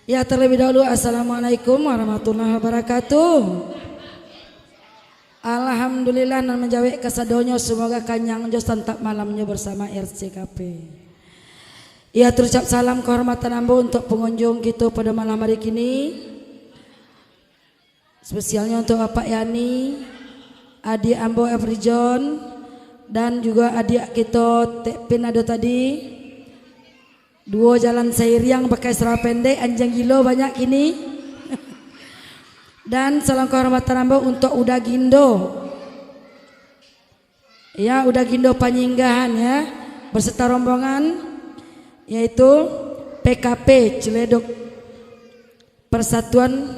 Ya terlebih dahulu assalamualaikum warahmatullahi wabarakatuh. Alhamdulillah nan menjawab kesadonyo semoga kanyang jos tantap malamnya bersama RCKP. Ya terucap salam kehormatan ambo untuk pengunjung kita pada malam hari kini. Spesialnya untuk Bapak Yani, adik ambo Efrijon dan juga adik kita Tekpin ada tadi. Dua jalan Sairiang pakai serah pendek anjing gilo banyak ini. Dan salam kehormatan ambo untuk Uda Gindo. Ya Uda Gindo Panyinggahan ya berserta rombongan yaitu PKP Ciledug Persatuan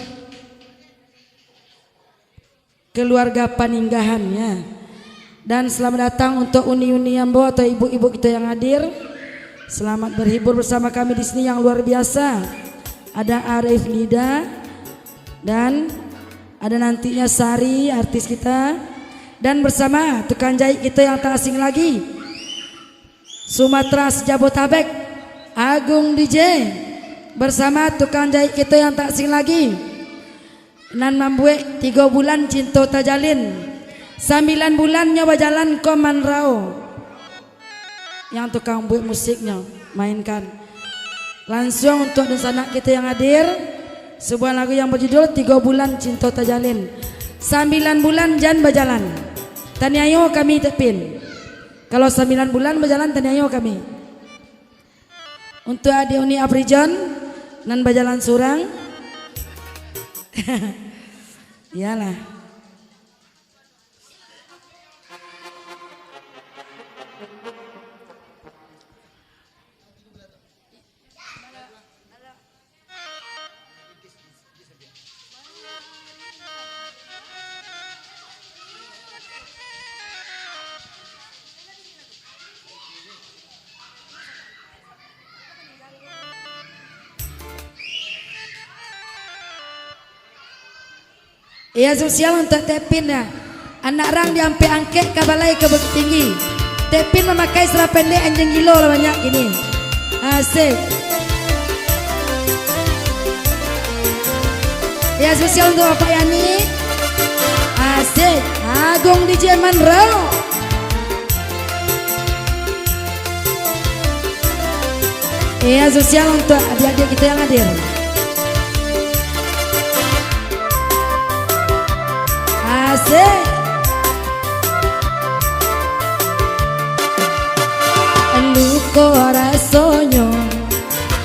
Keluarga Paninggahan ya. Dan selamat datang untuk uni-uni ambo atau ibu-ibu kita yang hadir. Selamat berhibur bersama kami di sini yang luar biasa. Ada Arif Nida dan ada nantinya Sari artis kita dan bersama tukang jahit kita yang tak asing lagi Sumatera Sejabotabek Agung DJ bersama tukang jahit kita yang tak asing lagi nan membuat 3 bulan cinta tajalin 9 bulan nyawa jalan Koman Rao yang tukang buat musiknya mainkan langsung untuk sanak kita yang hadir sebuah lagu yang berjudul 3 bulan cinta tajalin 9 bulan jan berjalan taniayo kami Tepin kalau 9 bulan berjalan taniayo kami untuk adik Uni Afrijon nan berjalan surang iyalah. Ya sosial untuk Tepin ya. Anak rang diampe angket ke balai ke Bukit Tinggi. Tepin memakai serah pendek anjing gilo lah banyak ini. Asik. Ya sosial untuk Bapak Yani. Asik. Agung DJ Manro. Ya sosial untuk adik-adik kita yang hadir. Asik. Luko rasonyo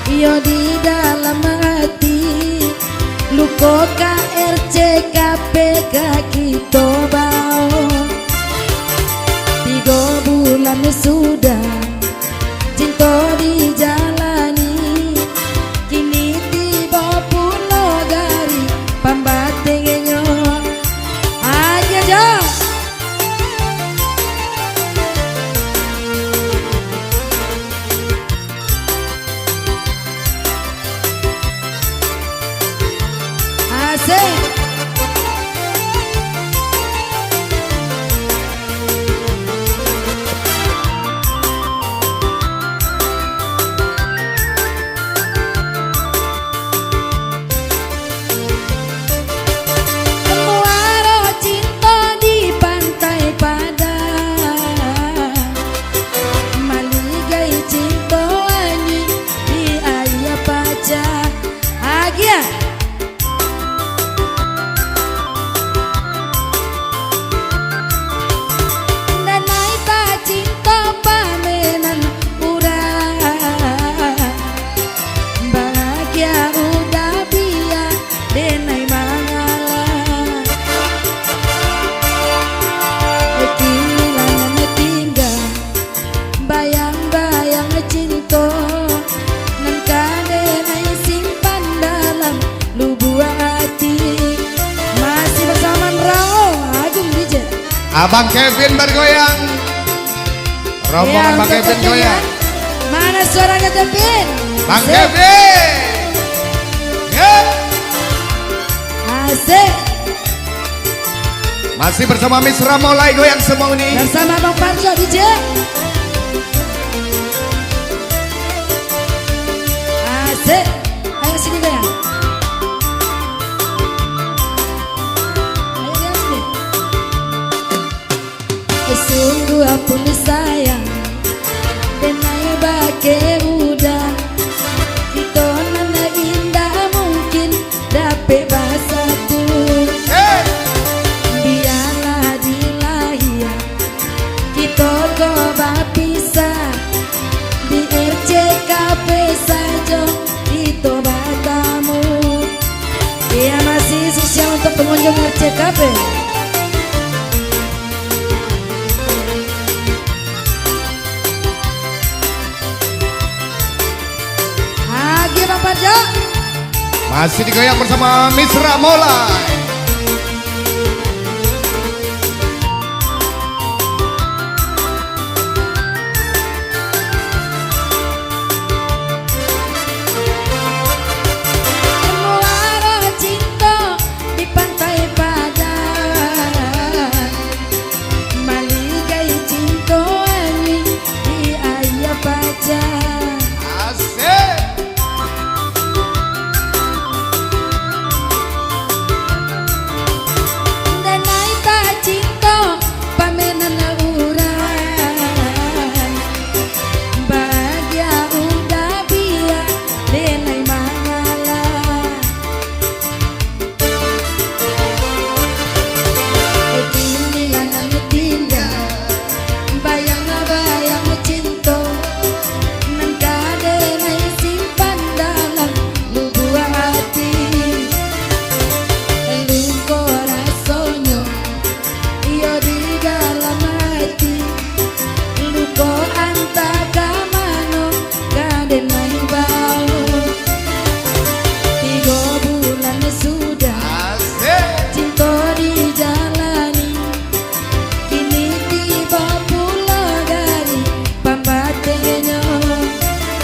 iyo di dalam hati luko KRCKP kita bau 3 bulan sudah cinta dijalani kini tiba pulau dari pambatengenyo aja asik. Abang Kevin bergoyang, rombongan Bang Kevin goyang. Mana suaranya Kevin? Bang Kevin, yeah. Asik. Masih bersama Miss Ramolai goyang semua ini. Bersama Bang Parjo DJ. Asik. Ayo sini goyang. dong itu batamu. Iya masih spesial untuk pengunjung RCKP. Lagi Bang Parjo. Masih digoyang bersama Misra Molai.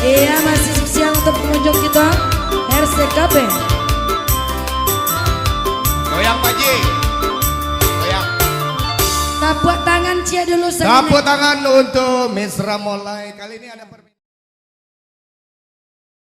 Iya masih spesial untuk pengunjung kita RCKP. Goyang Pak Ji. Goyang. Tepuk tangan Cia dulu. Tepuk tangan untuk Misra Molai. Kali ini ada